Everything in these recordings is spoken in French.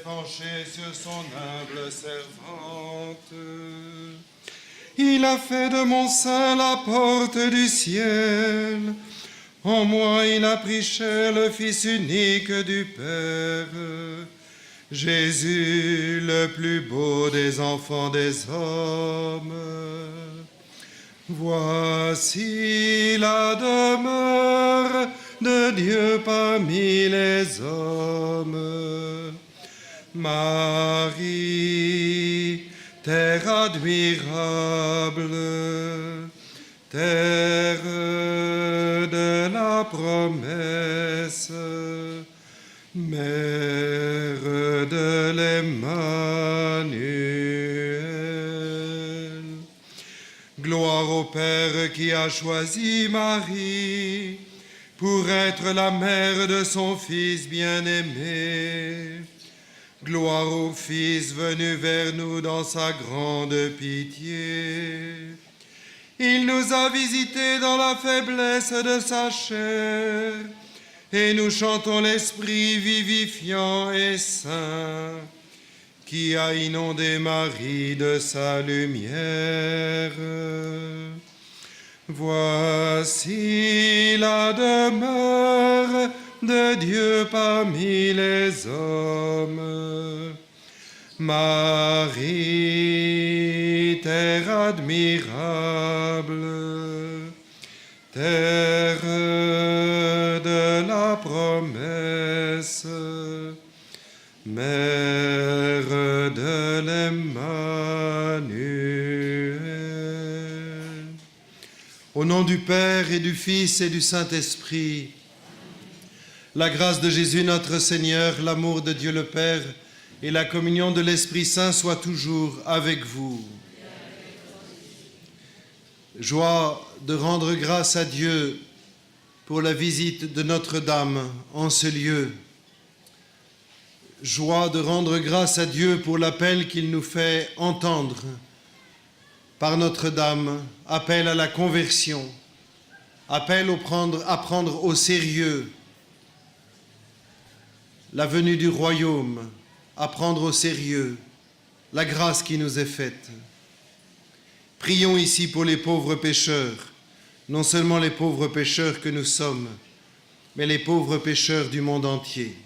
penché sur son humble servante. Il a fait de mon sein la porte du ciel. En moi il a pris chair, le Fils unique du Père. Jésus, le plus beau des enfants des hommes. Voici la demeure de Dieu parmi les hommes. Marie, terre admirable, terre de la promesse, mère de l'Emmanuel. Gloire au Père qui a choisi Marie pour être la mère de son Fils bien-aimé. Gloire au Fils venu vers nous dans sa grande pitié. Il nous a visités dans la faiblesse de sa chair, et nous chantons l'Esprit vivifiant et saint, qui a inondé Marie de sa lumière. Voici la demeure de Dieu parmi les hommes. Marie, terre admirable, terre de la promesse, mère de l'Emmanuel. Au nom du Père et du Fils et du Saint-Esprit, la grâce de Jésus notre Seigneur, l'amour de Dieu le Père et la communion de l'Esprit Saint soient toujours avec vous. Joie de rendre grâce à Dieu pour la visite de Notre-Dame en ce lieu. Joie de rendre grâce à Dieu pour l'appel qu'il nous fait entendre par Notre-Dame, appel à la conversion, appel à prendre au sérieux la venue du royaume, à prendre au sérieux la grâce qui nous est faite. Prions ici pour les pauvres pécheurs, non seulement les pauvres pécheurs que nous sommes, mais les pauvres pécheurs du monde entier.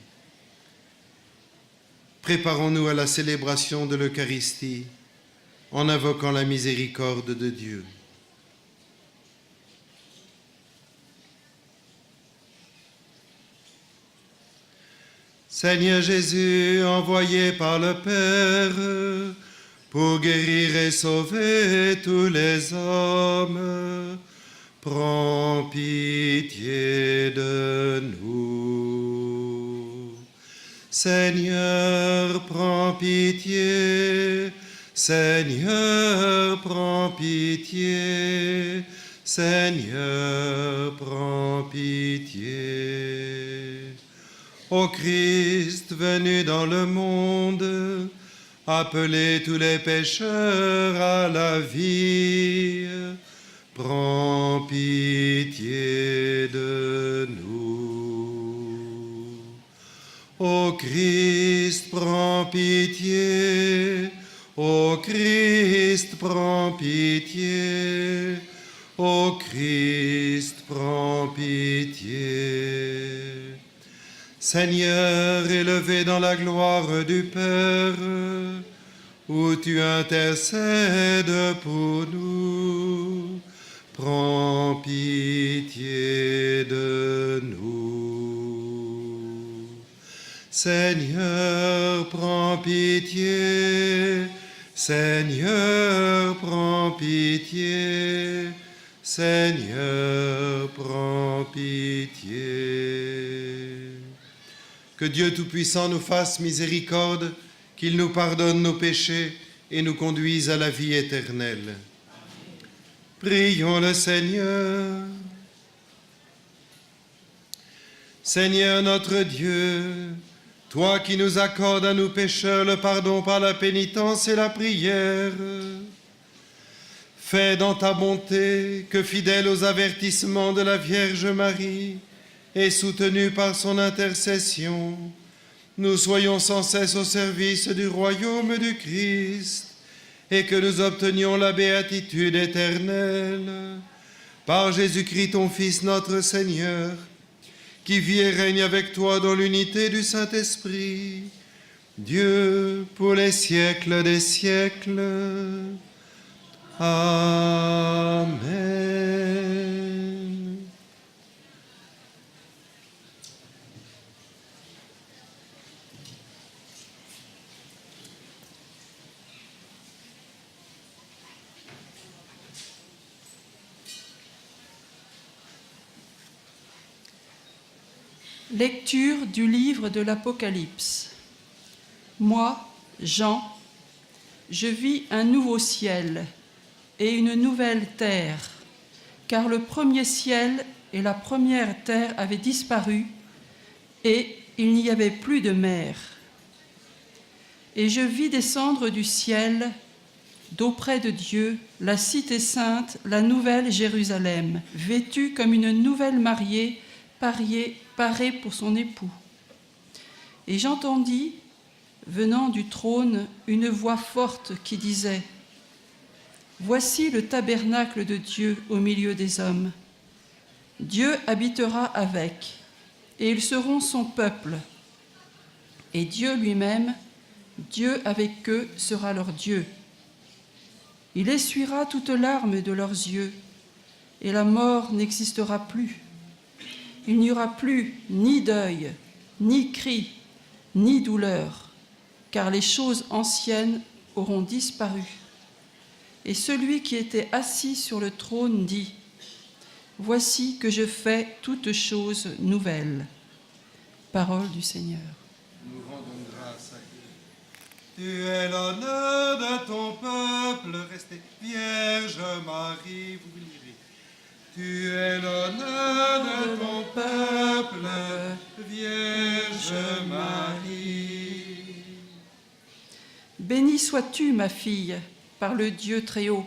Préparons-nous à la célébration de l'Eucharistie en invoquant la miséricorde de Dieu. Seigneur Jésus, envoyé par le Père pour guérir et sauver tous les hommes, prends pitié de nous. Seigneur, prends pitié. Seigneur, prends pitié. Seigneur, prends pitié. Ô Christ venu dans le monde, appelez tous les pécheurs à la vie, prends pitié de nous. Ô Christ, prends pitié. Ô Christ, prends pitié. Ô Christ, prends pitié. Seigneur, élevé dans la gloire du Père, où tu intercèdes pour nous, prends pitié de nous. Seigneur, prends pitié. Seigneur, prends pitié. Seigneur, prends pitié. Que Dieu Tout-Puissant nous fasse miséricorde, qu'il nous pardonne nos péchés et nous conduise à la vie éternelle. Prions le Seigneur. Seigneur notre Dieu, toi qui nous accordes à nous pécheurs le pardon par la pénitence et la prière, fais dans ta bonté que, fidèle aux avertissements de la Vierge Marie et soutenu par son intercession, nous soyons sans cesse au service du royaume du Christ et que nous obtenions la béatitude éternelle. Par Jésus-Christ, ton Fils, notre Seigneur, qui vit et règne avec toi dans l'unité du Saint-Esprit, Dieu pour les siècles des siècles. Amen. Lecture du livre de l'Apocalypse. Moi, Jean, je vis un nouveau ciel et une nouvelle terre, car le premier ciel et la première terre avaient disparu, et il n'y avait plus de mer. Et je vis descendre du ciel, d'auprès de Dieu, la cité sainte, la nouvelle Jérusalem, vêtue comme une nouvelle mariée, parée pour son époux. Et j'entendis, venant du trône, une voix forte qui disait : Voici le tabernacle de Dieu au milieu des hommes. Dieu habitera avec, et ils seront son peuple. Et Dieu lui-même, Dieu avec eux, sera leur Dieu. Il essuiera toute larme de leurs yeux, et la mort n'existera plus. Il n'y aura plus ni deuil, ni cri, ni douleur, car les choses anciennes auront disparu. Et celui qui était assis sur le trône dit : Voici que je fais toutes choses nouvelles. Parole du Seigneur. Nous rendons grâce à Dieu. Tu es l'honneur de ton peuple, restez Vierge Marie, vous lirez. Tu es l'honneur de ton peuple, Vierge Marie. Bénie sois-tu, ma fille, par le Dieu Très-Haut,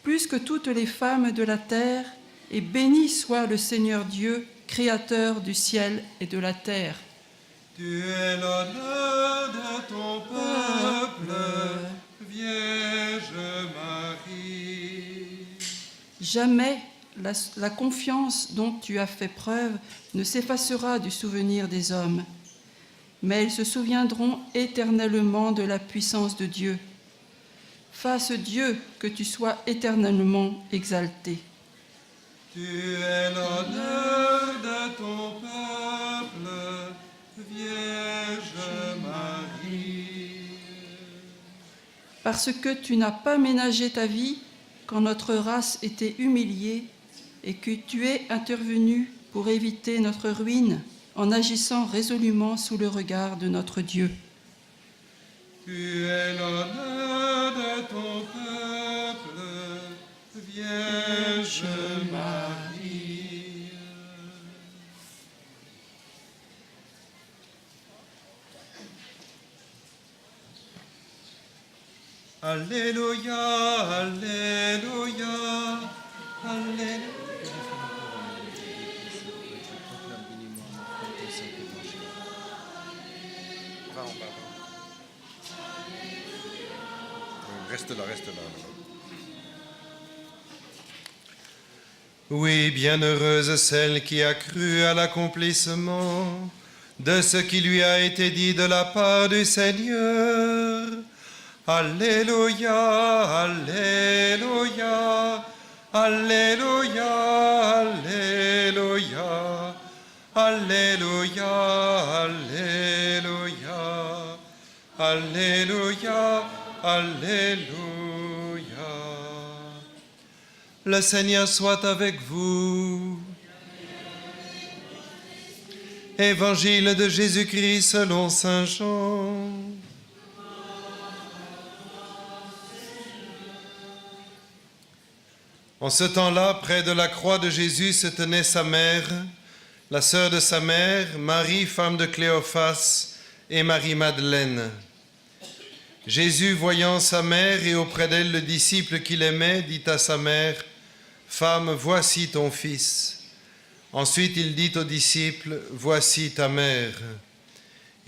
plus que toutes les femmes de la terre, et béni soit le Seigneur Dieu, Créateur du ciel et de la terre. Tu es l'honneur de ton peuple, Vierge Marie. Jamais la confiance dont tu as fait preuve ne s'effacera du souvenir des hommes, mais ils se souviendront éternellement de la puissance de Dieu. Fasse Dieu que tu sois éternellement exalté. Tu es l'honneur de ton peuple, Vierge Marie. Parce que tu n'as pas ménagé ta vie quand notre race était humiliée et que tu es intervenu pour éviter notre ruine en agissant résolument sous le regard de notre Dieu. Tu es l'honneur de ton peuple, Vierge Marie. Alléluia, Alléluia, Alléluia. Reste là. Oui, bienheureuse celle qui a cru à l'accomplissement de ce qui lui a été dit de la part du Seigneur. Alléluia, Alléluia, Alléluia, Alléluia, Alléluia, Alléluia, Alléluia, Alléluia. Le Seigneur soit avec vous. Évangile de Jésus-Christ selon saint Jean. En ce temps-là, près de la croix de Jésus se tenait sa mère, la sœur de sa mère, Marie, femme de Cléophas, et Marie-Madeleine. Jésus, voyant sa mère et auprès d'elle le disciple qu'il aimait, dit à sa mère : « Femme, voici ton fils. » Ensuite, il dit au disciple : « Voici ta mère. »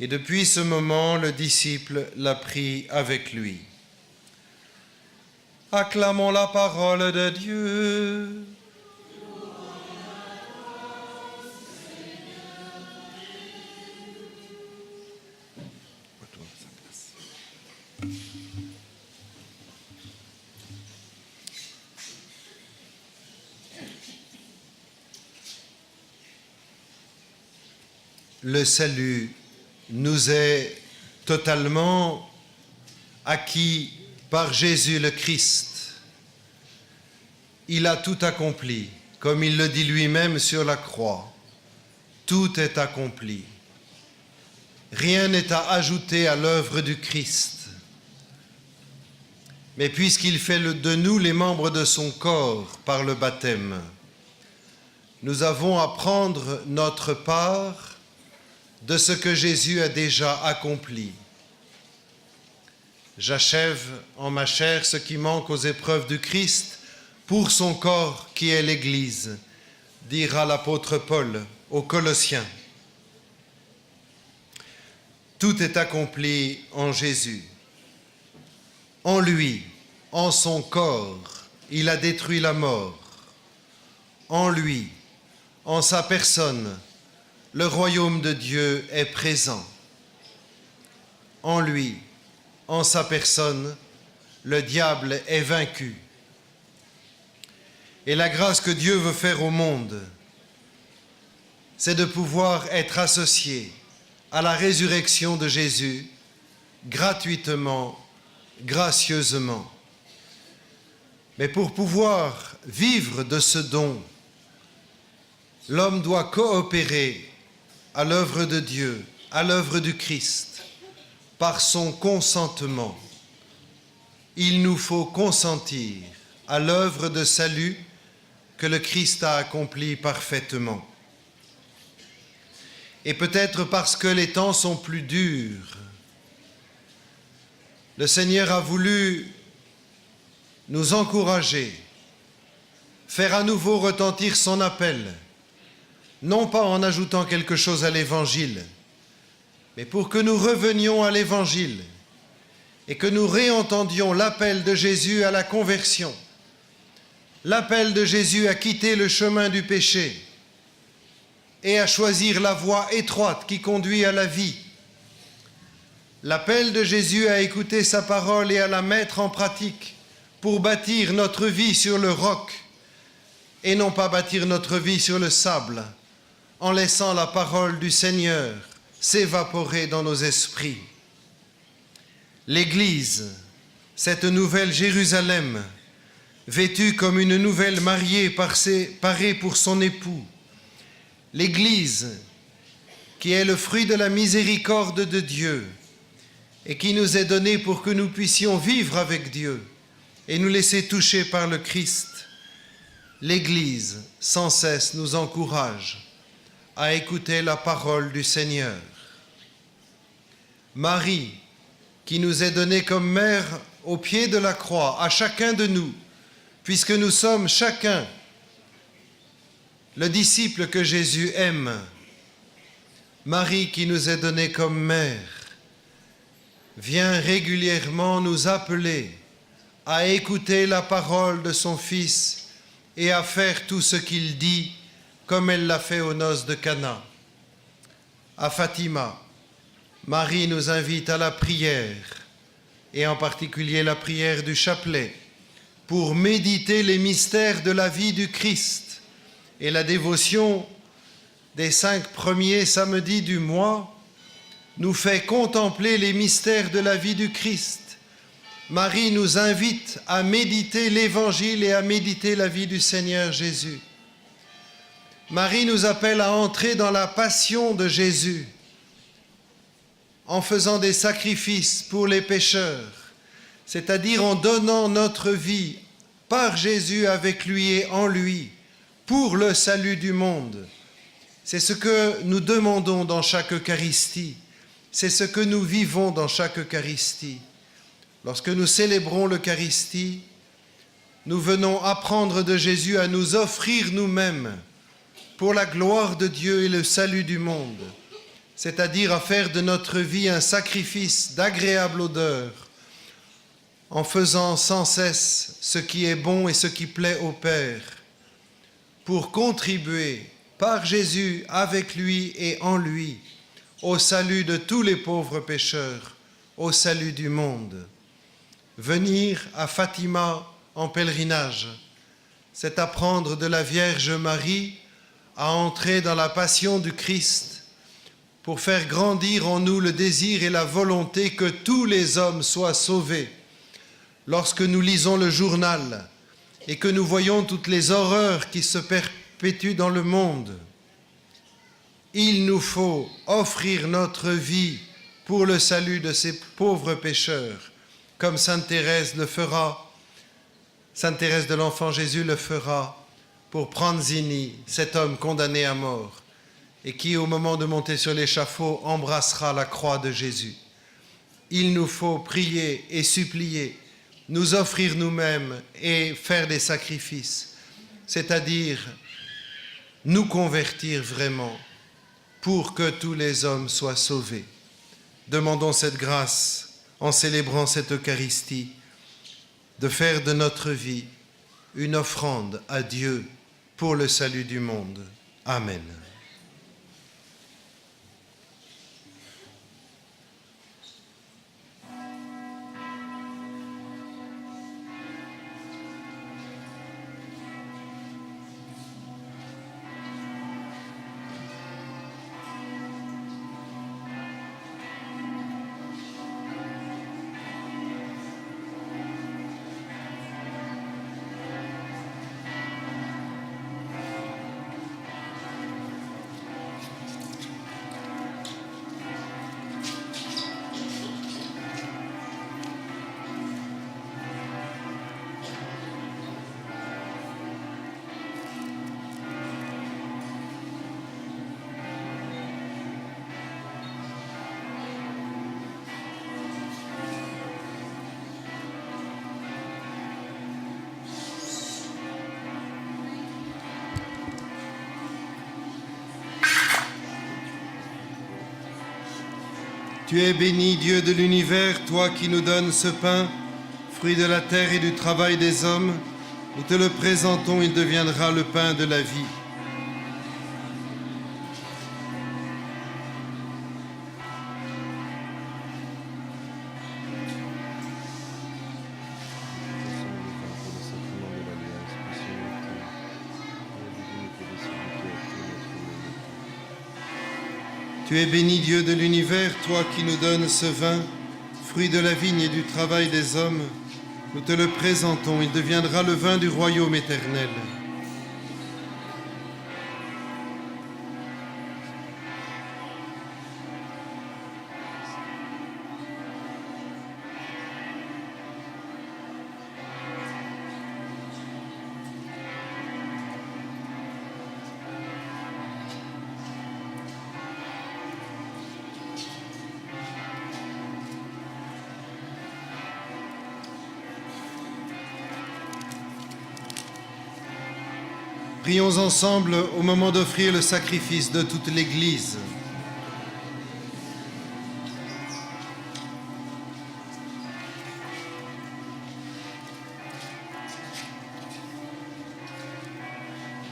Et depuis ce moment, le disciple l'a pris avec lui. Acclamons la parole de Dieu. Le salut nous est totalement acquis par Jésus le Christ. Il a tout accompli, comme il le dit lui-même sur la croix. Tout est accompli. Rien n'est à ajouter à l'œuvre du Christ. Mais puisqu'il fait de nous les membres de son corps par le baptême, nous avons à prendre notre part de ce que Jésus a déjà accompli. J'achève en ma chair ce qui manque aux épreuves du Christ pour son corps qui est l'Église, dira l'apôtre Paul aux Colossiens. Tout est accompli en Jésus. En lui, en son corps, il a détruit la mort. En lui, en sa personne, le royaume de Dieu est présent. En lui, en sa personne, le diable est vaincu. Et la grâce que Dieu veut faire au monde, c'est de pouvoir être associé à la résurrection de Jésus gratuitement, gracieusement. Mais pour pouvoir vivre de ce don, l'homme doit coopérer à l'œuvre de Dieu, à l'œuvre du Christ, par son consentement. Il nous faut consentir à l'œuvre de salut que le Christ a accomplie parfaitement. Et peut-être parce que les temps sont plus durs, le Seigneur a voulu nous encourager, faire à nouveau retentir son appel, non pas en ajoutant quelque chose à l'Évangile, mais pour que nous revenions à l'Évangile et que nous réentendions l'appel de Jésus à la conversion, l'appel de Jésus à quitter le chemin du péché et à choisir la voie étroite qui conduit à la vie, l'appel de Jésus à écouter sa parole et à la mettre en pratique pour bâtir notre vie sur le roc et non pas bâtir notre vie sur le sable, en laissant la parole du Seigneur s'évaporer dans nos esprits. L'Église, cette nouvelle Jérusalem, vêtue comme une nouvelle mariée parée pour son époux, l'Église qui est le fruit de la miséricorde de Dieu et qui nous est donnée pour que nous puissions vivre avec Dieu et nous laisser toucher par le Christ, l'Église sans cesse nous encourage à écouter la parole du Seigneur. Marie, qui nous est donnée comme mère au pied de la croix, à chacun de nous, puisque nous sommes chacun le disciple que Jésus aime. Marie, qui nous est donnée comme mère, vient régulièrement nous appeler à écouter la parole de son Fils et à faire tout ce qu'il dit, comme elle l'a fait aux noces de Cana. À Fatima, Marie nous invite à la prière, et en particulier la prière du chapelet, pour méditer les mystères de la vie du Christ. Et la dévotion des 5 premiers samedis du mois nous fait contempler les mystères de la vie du Christ. Marie nous invite à méditer l'Évangile et à méditer la vie du Seigneur Jésus. Marie nous appelle à entrer dans la passion de Jésus en faisant des sacrifices pour les pécheurs, c'est-à-dire en donnant notre vie par Jésus, avec lui et en lui, pour le salut du monde. C'est ce que nous demandons dans chaque Eucharistie, c'est ce que nous vivons dans chaque Eucharistie. Lorsque nous célébrons l'Eucharistie, nous venons apprendre de Jésus à nous offrir nous-mêmes pour la gloire de Dieu et le salut du monde. c'est-à-dire à faire de notre vie un sacrifice d'agréable odeur, en faisant sans cesse ce qui est bon et ce qui plaît au Père, pour contribuer par Jésus, avec lui et en lui, au salut de tous les pauvres pécheurs, au salut du monde. Venir à Fatima en pèlerinage, c'est apprendre de la Vierge Marie à entrer dans la passion du Christ pour faire grandir en nous le désir et la volonté que tous les hommes soient sauvés. Lorsque nous lisons le journal et que nous voyons toutes les horreurs qui se perpétuent dans le monde, il nous faut offrir notre vie pour le salut de ces pauvres pécheurs, comme Sainte Thérèse le fera, Sainte Thérèse de l'Enfant Jésus le fera pour Pranzini, cet homme condamné à mort, et qui, au moment de monter sur l'échafaud, embrassera la croix de Jésus. Il nous faut prier et supplier, nous offrir nous-mêmes et faire des sacrifices, c'est-à-dire nous convertir vraiment pour que tous les hommes soient sauvés. Demandons cette grâce en célébrant cette Eucharistie, de faire de notre vie une offrande à Dieu pour le salut du monde. Amen. Tu es béni, Dieu de l'univers, toi qui nous donnes ce pain, fruit de la terre et du travail des hommes. Nous te le présentons, il deviendra le pain de la vie. Tu es béni, Dieu de l'univers, toi qui nous donnes ce vin, fruit de la vigne et du travail des hommes. Nous te le présentons, il deviendra le vin du royaume éternel. Prions ensemble au moment d'offrir le sacrifice de toute l'Église.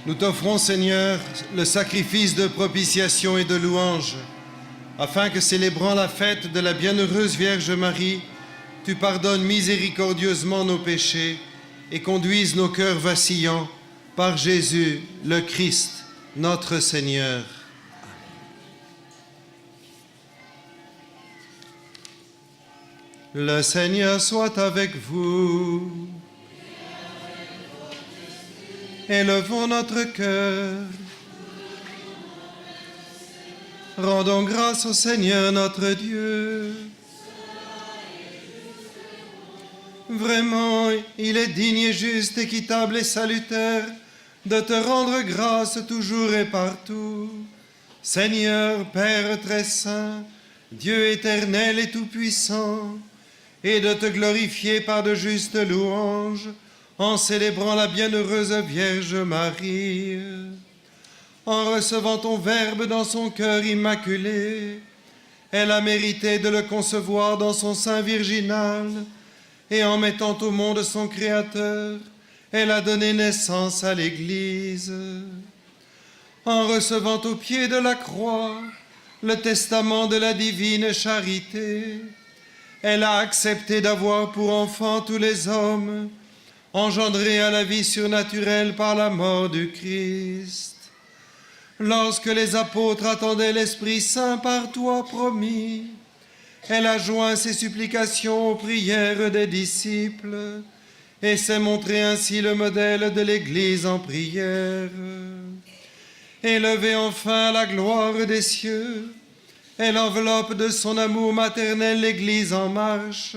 Nous t'offrons, Seigneur, le sacrifice de propitiation et de louange, afin que, célébrant la fête de la bienheureuse Vierge Marie, tu pardonnes miséricordieusement nos péchés et conduises nos cœurs vacillants par Jésus, le Christ, notre Seigneur. Le Seigneur soit avec vous. Élevons notre cœur. Rendons grâce au Seigneur notre Dieu. Vraiment, il est digne et juste, équitable et salutaire de te rendre grâce toujours et partout. Seigneur, Père très saint, Dieu éternel et tout-puissant, et de te glorifier par de justes louanges, en célébrant la bienheureuse Vierge Marie. En recevant ton Verbe dans son cœur immaculé, elle a mérité de le concevoir dans son sein virginal, et en mettant au monde son Créateur, elle a donné naissance à l'Église. En recevant au pied de la croix le testament de la divine charité, elle a accepté d'avoir pour enfants tous les hommes, engendrés à la vie surnaturelle par la mort du Christ. Lorsque les apôtres attendaient l'Esprit Saint par toi promis, elle a joint ses supplications aux prières des disciples et s'est montrée ainsi le modèle de l'Église en prière. Élevée enfin à la gloire des cieux, elle enveloppe de son amour maternel l'Église en marche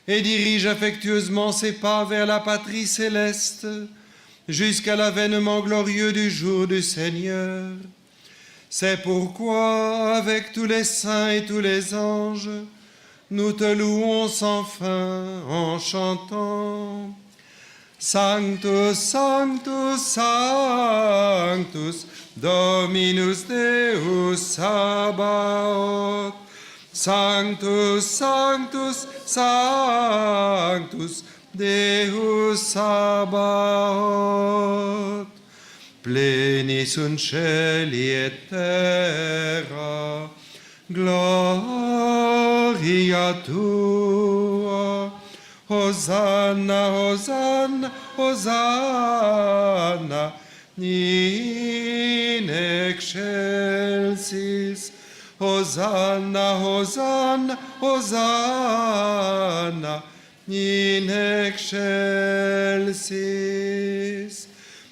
et dirige affectueusement ses pas vers la patrie céleste, jusqu'à l'avènement glorieux du jour du Seigneur. C'est pourquoi, avec tous les saints et tous les anges, nous te louons sans fin en chantant Sanctus, Sanctus, Sanctus, Dominus Deus Sabaoth. Sanctus, Sanctus, Sanctus, Deus Sabaoth, pleni sunt celi et terra, gloria tua. Hosanna, Hosanna, Hosanna, in excelsis. Hosanna, Hosanna, Hosanna, in excelsis.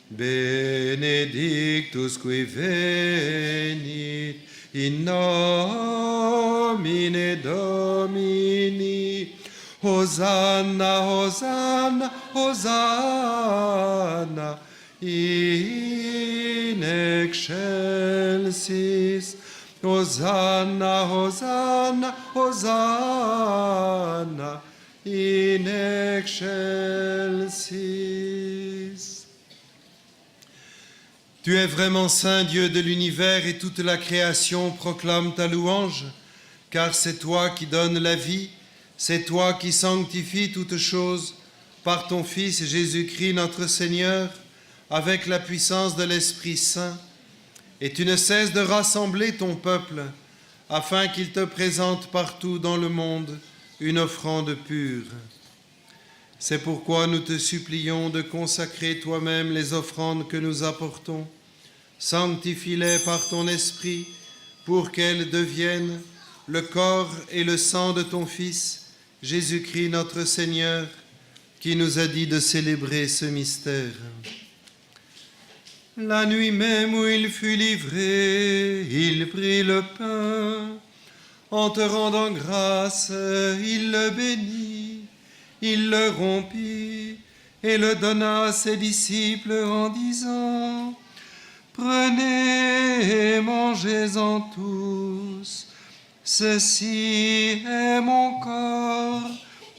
Benedictus qui venit in nomine Domini. Hosanna, Hosanna, Hosanna, in excelsis. Hosanna, Hosanna, Hosanna, in excelsis. Tu es vraiment saint, Dieu de l'univers, et toute la création proclame ta louange, car c'est toi qui donnes la vie, c'est toi qui sanctifies toutes choses par ton Fils Jésus-Christ notre Seigneur, avec la puissance de l'Esprit Saint. Et tu ne cesses de rassembler ton peuple, afin qu'il te présente partout dans le monde une offrande pure. C'est pourquoi nous te supplions de consacrer toi-même les offrandes que nous apportons. Sanctifie-les par ton Esprit, pour qu'elles deviennent le corps et le sang de ton Fils, Jésus-Christ notre Seigneur, qui nous a dit de célébrer ce mystère. La nuit même où il fut livré, il prit le pain. En te rendant grâce, il le bénit, il le rompit et le donna à ses disciples en disant : Prenez et mangez-en tous. Ceci est mon corps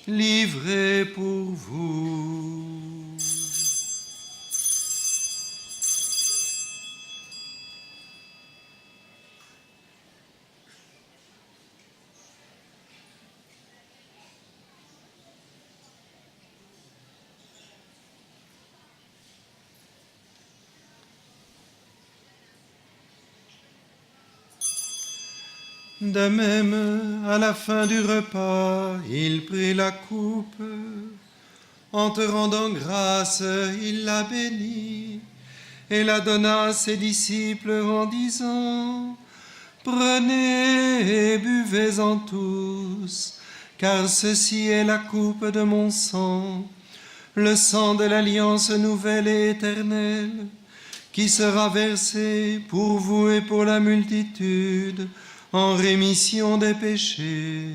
livré pour vous. De même, à la fin du repas, il prit la coupe. En te rendant grâce, il la bénit et la donna à ses disciples en disant : Prenez et buvez-en tous, car ceci est la coupe de mon sang, le sang de l'alliance nouvelle et éternelle, qui sera versé pour vous et pour la multitude, en rémission des péchés.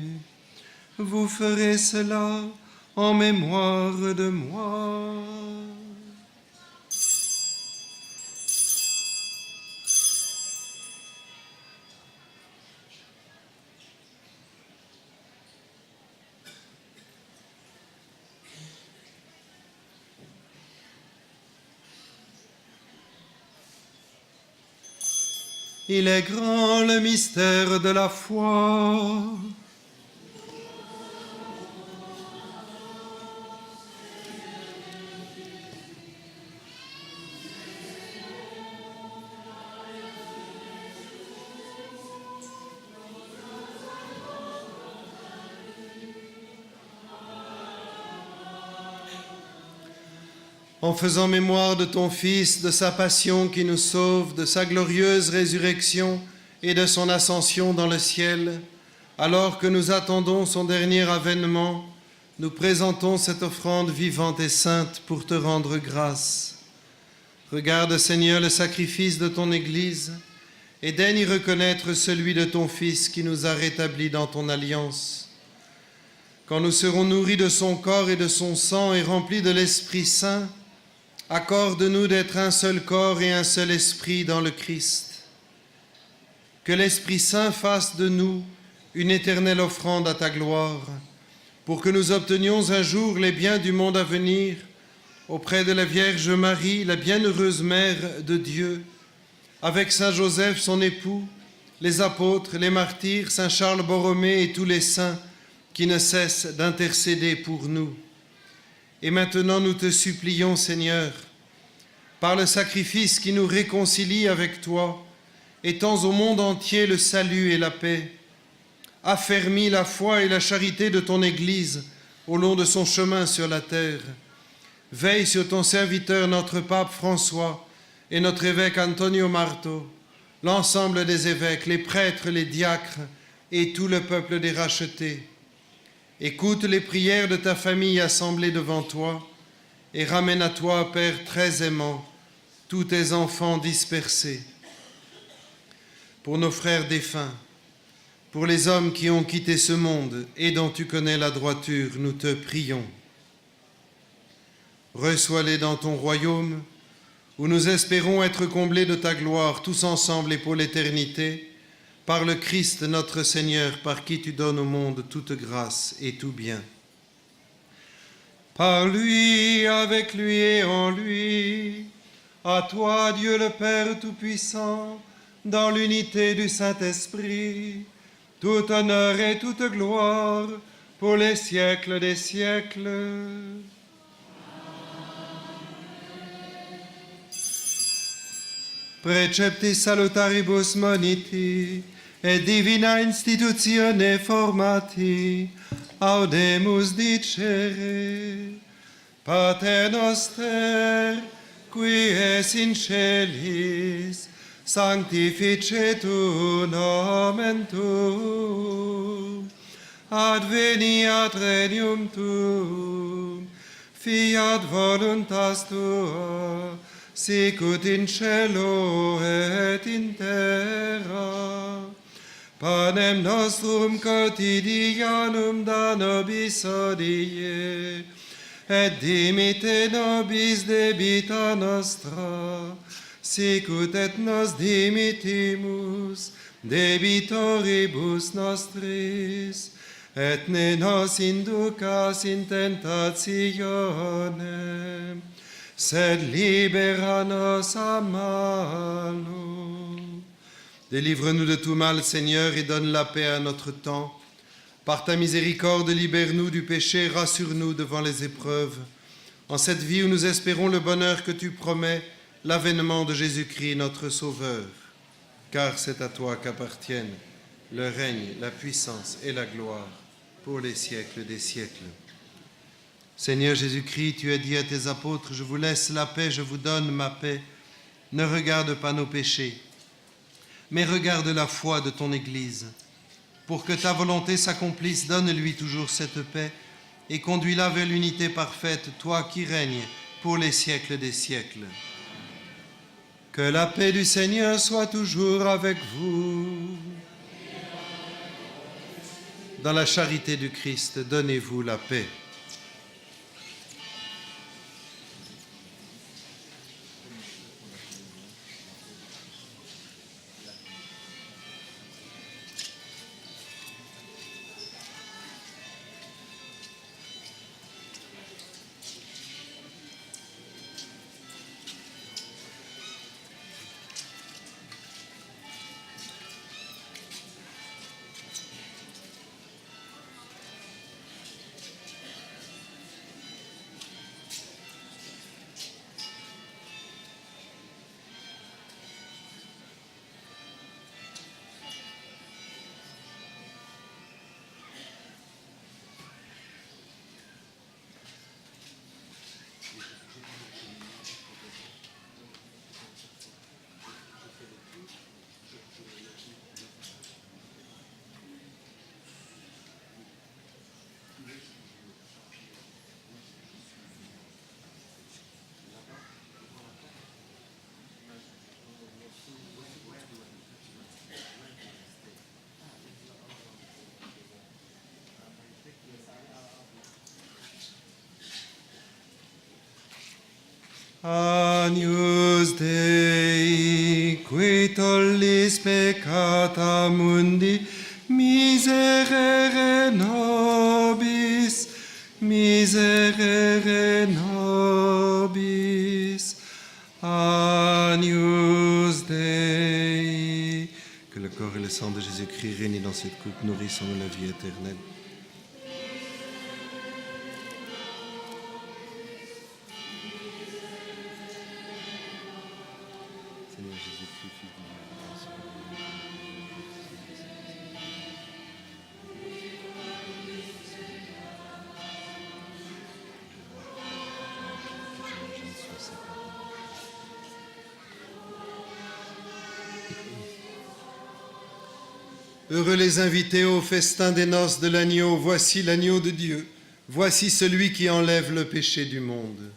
Vous ferez cela en mémoire de moi. Il est grand le mystère de la foi. En faisant mémoire de ton Fils, de sa passion qui nous sauve, de sa glorieuse résurrection et de son ascension dans le ciel, alors que nous attendons son dernier avènement, nous présentons cette offrande vivante et sainte pour te rendre grâce. Regarde, Seigneur, le sacrifice de ton Église et daigne y reconnaître celui de ton Fils qui nous a rétablis dans ton alliance. Quand nous serons nourris de son corps et de son sang et remplis de l'Esprit Saint, accorde-nous d'être un seul corps et un seul esprit dans le Christ. Que l'Esprit Saint fasse de nous une éternelle offrande à ta gloire, pour que nous obtenions un jour les biens du monde à venir, auprès de la Vierge Marie, la bienheureuse Mère de Dieu, avec Saint Joseph, son époux, les apôtres, les martyrs, Saint Charles Borromée et tous les saints qui ne cessent d'intercéder pour nous. Et maintenant, nous te supplions, Seigneur, par le sacrifice qui nous réconcilie avec toi, étends au monde entier le salut et la paix. Affermis la foi et la charité de ton Église au long de son chemin sur la terre. Veille sur ton serviteur, notre pape François, et notre évêque Antonio Marto, l'ensemble des évêques, les prêtres, les diacres et tout le peuple des rachetés. Écoute les prières de ta famille assemblée devant toi et ramène à toi, Père très aimant, tous tes enfants dispersés. Pour nos frères défunts, pour les hommes qui ont quitté ce monde et dont tu connais la droiture, nous te prions. Reçois-les dans ton royaume, où nous espérons être comblés de ta gloire, tous ensemble et pour l'éternité, par le Christ notre Seigneur, par qui tu donnes au monde toute grâce et tout bien. Par lui, avec lui et en lui, à toi, Dieu le Père Tout-Puissant, dans l'unité du Saint-Esprit, tout honneur et toute gloire pour les siècles des siècles. Precepti salutaribus moniti, et divina institutione formati, audemus dicere, Pater noster, qui es in celis, sanctificetur nomen tuum, adveniat regnum tuum, fiat voluntas tua, sicut in cielo et in terra. Panem nostrum quotidianum da nobis hodie, et dimitte nobis debita nostra, sicut et nos dimittimus debitoribus nostris, et ne nos inducas in tentationem, sed libera nos a malo. Délivre-nous de tout mal, Seigneur, et donne la paix à notre temps. Par ta miséricorde, libère-nous du péché, rassure-nous devant les épreuves. En cette vie où nous espérons le bonheur que tu promets, l'avènement de Jésus-Christ, notre Sauveur. Car c'est à toi qu'appartiennent le règne, la puissance et la gloire pour les siècles des siècles. Seigneur Jésus-Christ, tu as dit à tes apôtres, « Je vous laisse la paix, je vous donne ma paix. Ne regarde pas nos péchés, mais regarde la foi de ton Église. Pour que ta volonté s'accomplisse, donne-lui toujours cette paix et conduis-la vers l'unité parfaite, toi qui règnes pour les siècles des siècles. » Que la paix du Seigneur soit toujours avec vous. Dans la charité du Christ, donnez-vous la paix. Agnus Dei, qui tollis peccata mundi, miserere nobis, miserere nobis. Agnus Dei. Que le corps et le sang de Jésus-Christ règnent dans cette coupe, nourrissant de la vie éternelle. Seigneur Jésus-Christ, Fils de Dieu, heureux les invités au festin des noces de l'agneau. Voici l'agneau de Dieu. Voici celui qui enlève le péché du monde.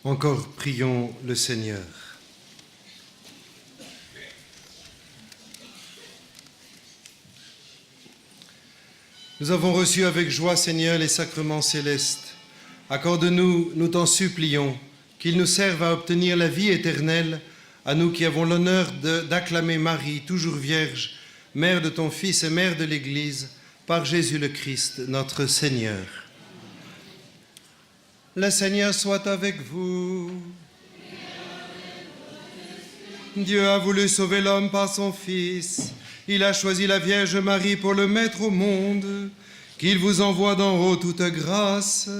Encore prions le Seigneur. Nous avons reçu avec joie, Seigneur, les sacrements célestes. Accorde-nous, nous t'en supplions, qu'ils nous servent à obtenir la vie éternelle, à nous qui avons l'honneur d'acclamer Marie, toujours Vierge, Mère de ton Fils et Mère de l'Église, par Jésus le Christ, notre Seigneur. Le Seigneur soit avec vous. Dieu a voulu sauver l'homme par son Fils. Il a choisi la Vierge Marie pour le mettre au monde. Qu'il vous envoie d'en haut toute grâce.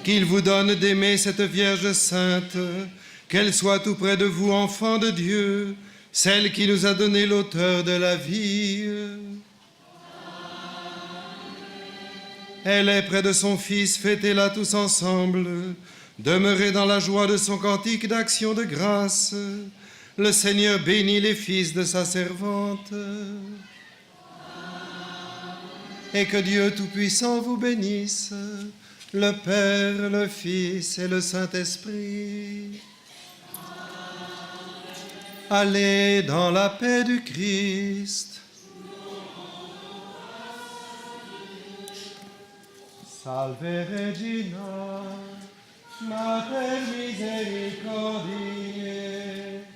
Qu'il vous donne d'aimer cette Vierge sainte, qu'elle soit tout près de vous, enfants de Dieu, celle qui nous a donné l'auteur de la vie. Elle est près de son Fils, fêtez-la tous ensemble. Demeurez dans la joie de son cantique d'action de grâce. Le Seigneur bénit les fils de sa servante. Et que Dieu Tout-Puissant vous bénisse, le Père, le Fils et le Saint-Esprit. Allez dans la paix du Christ. Salve Regina, Mater misericordiae,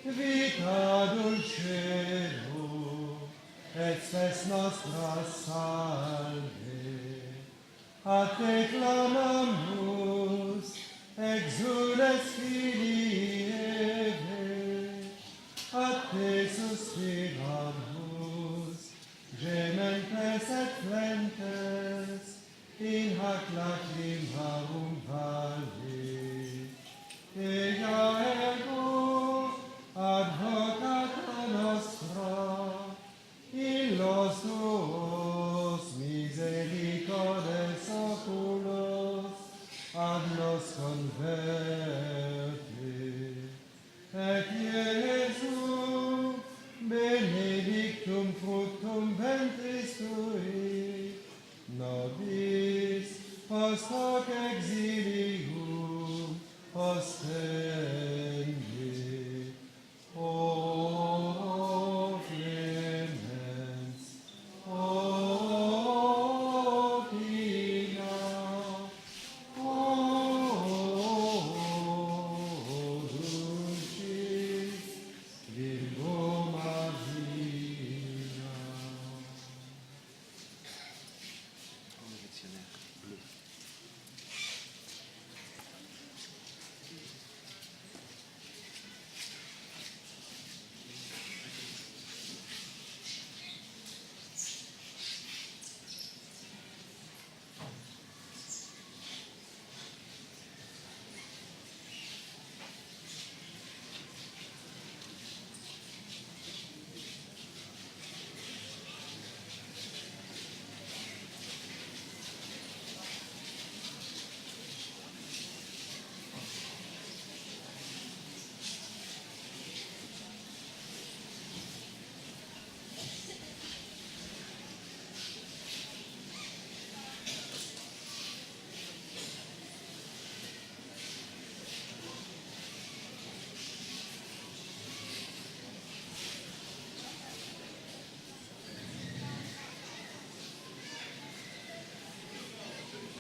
vita dulcedo, et spes nostra salve. A te clamamus, exules filii Eve, a te suspiramus, gementes et flentes, in hac lacrimarum vale. Ea ergo advocata nostra, illos tuos misericordes oculos ad nos converte. Et Iesu, benedictum fructum ventris tui, nobis post hoc exilium ostende. O clemens, o pina, o dulcis Virgo Maria.